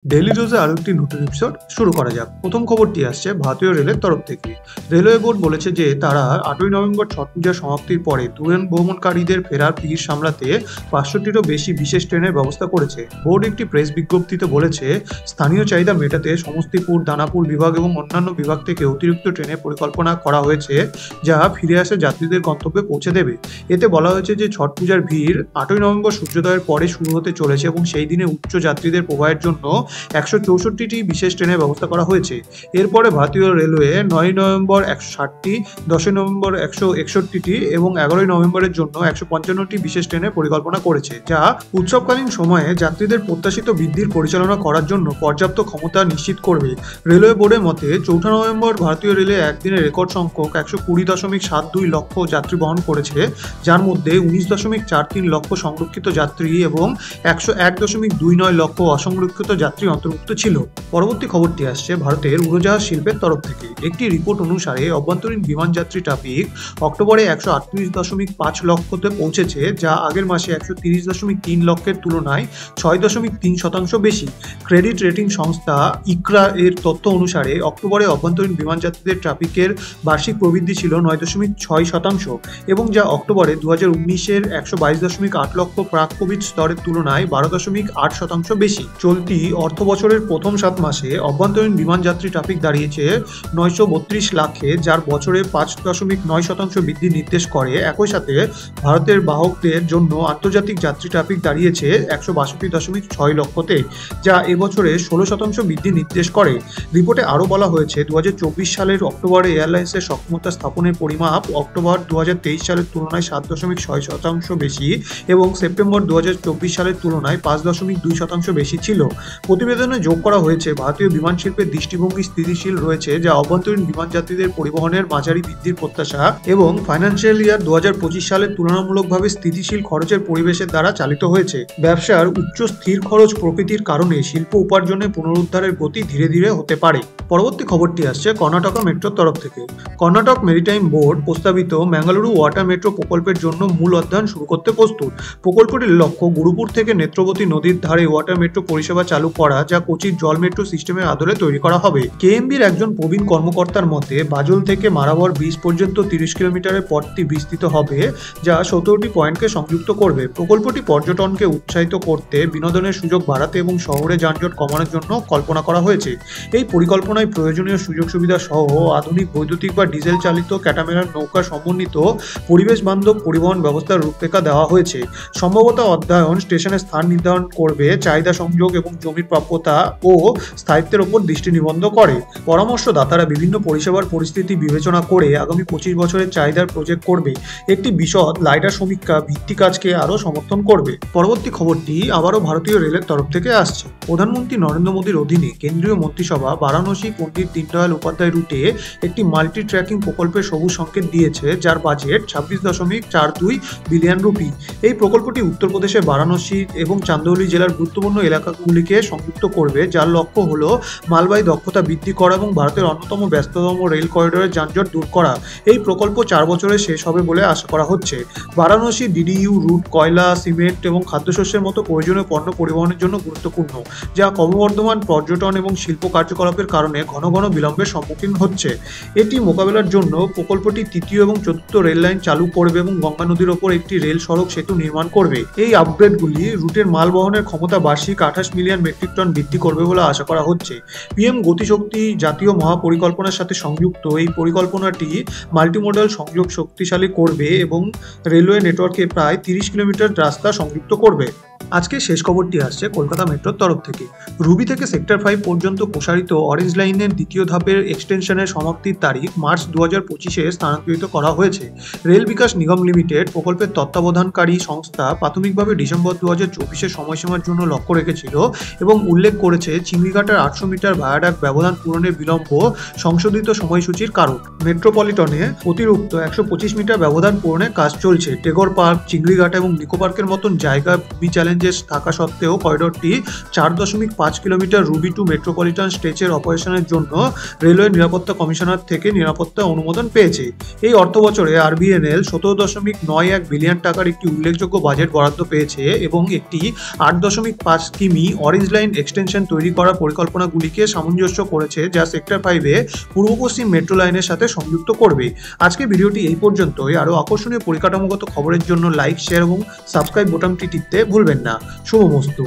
Daily ডোজে আরো একটি নতুন এপিসোড শুরু করা যাক। প্রথম খবরটি আসছে ভারতীয় রেলের তরফ থেকে। রেলওয়ে বোর্ড বলেছে যে তারা 8ই নভেম্বর ছট পূজা সমাপ্তির পরে ট্রেন ভ্রমণকারীদের ফেরার ভিড় সামলাতে 500টিরও বেশি বিশেষ ট্রেনের ব্যবস্থা করেছে। বোর্ড একটি প্রেস বিজ্ঞপ্তিতে বলেছে, স্থানীয় চাহিদা মেটাতে সমস্তিপুর, দানাপুর বিভাগ এবং অন্যান্য বিভাগ থেকে অতিরিক্ত ট্রেনের পরিকল্পনা করা হয়েছে, যা ফিরে আসা যাত্রীদের গন্তব্যে পৌঁছে দেবে। এতে বলা হয়েছে যে ছট পূজার ভিড় 8ই নভেম্বর সূর্যোদয়ের পরে শুরু হতে চলেছে এবং সেই দিনে উচ্চ যাত্রীদের প্রবাহের জন্য 164টি বিশেষ ট্রেনের ব্যবস্থা করা হয়েছে। এরপরে ভারতীয় রেলওয়ে 9ই নভেম্বর 160টি, 10ই নভেম্বর 161টি এবং 11ই নভেম্বরের জন্য 155টি বিশেষ ট্রেনের পরিকল্পনা করেছে, যা উৎসবকালীন সময়ে যাত্রীদের প্রত্যাশিত বৃদ্ধির পরিচালনা করার জন্য পর্যাপ্ত ক্ষমতা নিশ্চিত করবে। রেলওয়ে বোর্ডের মতে, 4 নভেম্বর ভারতীয় রেলে একদিনে রেকর্ড সংখ্যক 120.72 লক্ষ যাত্রী বহন করেছে, যার মধ্যে 19.43 লক্ষ সংরক্ষিত যাত্রী এবং 101.29 লক্ষ অসংরক্ষিত যাত্রী অন্তর্ভুক্ত ছিল। পরবর্তী খবরটি আসছে ভারতের উড়োজাহাজ শিল্পের তরফ থেকে। একটি রিপোর্ট অনুসারে অভ্যন্তরীণ বিমান যাত্রী ট্রাফিক অক্টোবরে 138.5 লক্ষতে পৌঁছেছে, যা আগের মাসে 130.3 লক্ষের তুলনায় 6.3% বেশি। ক্রেডিট রেটিং সংস্থা ইকরা এর তথ্য অনুসারে অক্টোবরে অভ্যন্তরীণ বিমান যাত্রীদের ট্রাফিকের বার্ষিক প্রবৃদ্ধি ছিল 9.6% এবং যা অক্টোবরে 2019-এর 122.8 লক্ষ প্রাক কোভিড স্তরের তুলনায় 12.8% বেশি। চলতি অর্থ বছরের প্রথম 7 মাসে অভ্যন্তরীণ বিমান যাত্রী ট্রাফিক দাঁড়িয়েছে 932 লাখে, যার বছরে 5.9% বৃদ্ধি নির্দেশ করে। একই সাথে ভারতের বাহকদের জন্য আন্তর্জাতিক যাত্রী ট্রাফিক দাঁড়িয়েছে 162.6 লক্ষতে, যা এবছরে 16% বৃদ্ধি নির্দেশ করে। রিপোর্টে আরও বলা হয়েছে, 2024 সালের অক্টোবরে এয়ারলাইন্সের সক্ষমতা স্থাপনের পরিমাপ অক্টোবর 2023 সালের তুলনায় 7.6% বেশি এবং সেপ্টেম্বর 2024 সালের তুলনায় 5.2% বেশি ছিল। প্রতিবেদনে যোগ করা হয়েছে, ভারতীয় বিমান শিল্পের দৃষ্টিভঙ্গি স্থিতিশীল রয়েছে, যা অভ্যন্তরীণ বিমান যাত্রীদের পরিবহনের মাঝারি বৃদ্ধির প্রত্যাশা এবং ফাইন্যান্সিয়াল ইয়ার 2025 সালের তুলনামূলকভাবে স্থিতিশীল খরচের পরিবেশের দ্বারা চালিত হয়েছে। ব্যবসার উচ্চ স্থির খরচ প্রকৃতির কারণে শিল্প উপার্জনে পুনরুদ্ধারের গতি ধীরে ধীরে হতে পারে। পরবর্তী খবরটি আসছে কর্ণাটক মেট্রোর তরফ থেকে। কর্ণাটক মেরিটাইম বোর্ড প্রস্তাবিত ম্যাঙ্গালুরু ওয়াটার মেট্রো প্রকল্পের জন্য মূল অধ্যয়ন শুরু করতে প্রস্তুত। প্রকল্পটির লক্ষ্য গুরুপুর থেকে নেত্রবতী নদীর ধারে ওয়াটার মেট্রো পরিষেবা চালু করা, যা কোচির জল মেট্রো সিস্টেমের আদলে তৈরি করা হবে। কেএমবির একজন প্রবীণ কর্মকর্তার মতে, বাজল থেকে মারাবর ব্রিজ পর্যন্ত 30 কিলোমিটারের পথটি বিস্তৃত হবে, যা 17টি পয়েন্টকে সংযুক্ত করবে। প্রকল্পটি পর্যটনকে উৎসাহিত করতে, বিনোদনের সুযোগ বাড়াতে এবং শহরে যানজট কমানোর জন্য কল্পনা করা হয়েছে। এই পরিকল্পনায় প্রয়োজনীয় সুযোগ সুবিধা সহ আধুনিক বৈদ্যুতিক বা ডিজেল চালিত ক্যাটামেরান নৌকা সমন্বিত পরিবেশ বান্ধব পরিবহন ব্যবস্থার রূপরেখা দেওয়া হয়েছে। সম্ভবত অধ্যয়ন স্টেশনের স্থান নির্ধারণ করবে, চাহিদা সংযোগ এবং জমির প্রাপ্যতা ও স্থায়িত্বের উপর দৃষ্টি নিবদ্ধ করে। পরামর্শদাতারা বিভিন্ন পরিষেবার পরিস্থিতি বিবেচনা করে আগামী 25 বছরের চাহিদার প্রজেক্ট করবে। একটি বিশদ লাইডার সমীক্ষা ভিত্তি কাজকে আরও সমর্থন করবে। পরবর্তী খবরটি আবারও ভারতীয় রেলের তরফ থেকে আসছে। প্রধানমন্ত্রী নরেন্দ্র মোদীর অধীনে কেন্দ্রীয় মন্ত্রিসভা বারাণসী পণ্ডিত দীনদয়াল উপাধ্যায় রুটে একটি মাল্টি ট্র্যাকিং প্রকল্পের সবুজ সংকেত দিয়েছে, যার বাজেট 26.42 বিলিয়ন রুপি। এই প্রকল্পটি উত্তরপ্রদেশের বারাণসী এবং চান্দৌলি জেলার গুরুত্বপূর্ণ এলাকাগুলিকে সংযুক্ত করবে, যার লক্ষ্য হল মালবাহী দক্ষতা বৃদ্ধি করা এবং ভারতের অন্যতম ব্যস্ততম রেল করিডোরের যানজট দূর করা। এই প্রকল্প 4 বছরে শেষ হবে বলে আশা করা হচ্ছে। বারাণসী ডিডিইউ রুট কয়লা, সিমেন্ট এবং খাদ্যশস্যের মতো প্রয়োজনীয় পণ্য পরিবহনের জন্য গুরুত্বপূর্ণ, যা ক্রমবর্ধমান পর্যটন এবং শিল্প কার্যকলাপের কারণে ঘন ঘন বিলম্বের সম্মুখীন হচ্ছে। এটি মোকাবেলার জন্য প্রকল্পটি 3য় এবং 4র্থ রেল লাইন চালু করবে এবং গঙ্গা নদীর ওপর একটি রেল সড়ক সেতু নির্মাণ করবে। এই আপগ্রেডগুলি রুটের মাল বহনের ক্ষমতা বার্ষিক 28 মিলিয়ন মেট্রিক টন বৃদ্ধি করবে বলে আশা করা হচ্ছে। পিএম গতিশক্তি জাতীয় মহাপরিকল্পনার সাথে সংযুক্ত এই পরিকল্পনাটি মাল্টিমোডাল সংযোগ শক্তিশালী করবে এবং রেলওয়ে নেটওয়ার্কে প্রায় 30 কিলোমিটার রাস্তা সংযুক্ত করবে। আজকে শেষ খবরটি আসছে কলকাতা মেট্রোর তরফ থেকে। রুবি থেকে সেক্টর 5 পর্যন্ত প্রসারিত অরেঞ্জ লাইনের দ্বিতীয় ধাপের এক্সটেনশনের সমাপ্তির তারিখ মার্চ 2025-এ স্থানান্তরিত করা হয়েছে। রেল বিকাশ নিগম লিমিটেড প্রকল্পের তত্ত্বাবধানকারী সংস্থা প্রাথমিকভাবে ডিসেম্বর 2024-এর সময়সীমার জন্য লক্ষ্য রেখেছিল এবং উল্লেখ করেছে চিংড়িঘাটের 800 মিটার ভায়াডাক্ট ব্যবধান পূরণের বিলম্ব সংশোধিত সময়সূচির কারণ। মেট্রোপলিটনে অতিরিক্ত 125 মিটার ব্যবধান পূরণের কাজ চলছে। টেগোর পার্ক, চিংড়িঘাট এবং নিকো পার্কের মতন জায়গা ভূমি চ্যালেঞ্জ চ্যালেঞ্জেস থাকা সত্ত্বেও করিডোরটি 4.5 কিলোমিটার রুবি টু মেট্রোপলিটন স্ট্রেচের অপারেশনের জন্য রেলওয়ে নিরাপত্তা কমিশনার থেকে নিরাপত্তা অনুমোদন পেয়েছে। এই অর্থবছরে আরবিএনএল 17.91 বিলিয়ন টাকার একটি উল্লেখযোগ্য বাজেট বরাদ্দ পেয়েছে এবং একটি 8.5 কিমি অরেঞ্জ লাইন এক্সটেনশন তৈরি করার পরিকল্পনাগুলিকে সামঞ্জস্য করেছে, যা সেক্টর 5-এ পূর্ব পশ্চিম মেট্রো লাইনের সাথে সংযুক্ত করবে। আজকে ভিডিওটি এই পর্যন্তই। আরও আকর্ষণীয় পরিকাঠামোগত খবরের জন্য লাইক, শেয়ার এবং সাবস্ক্রাইব বোতামটি টিপতে ভুলবেন না। শুভমস্তু।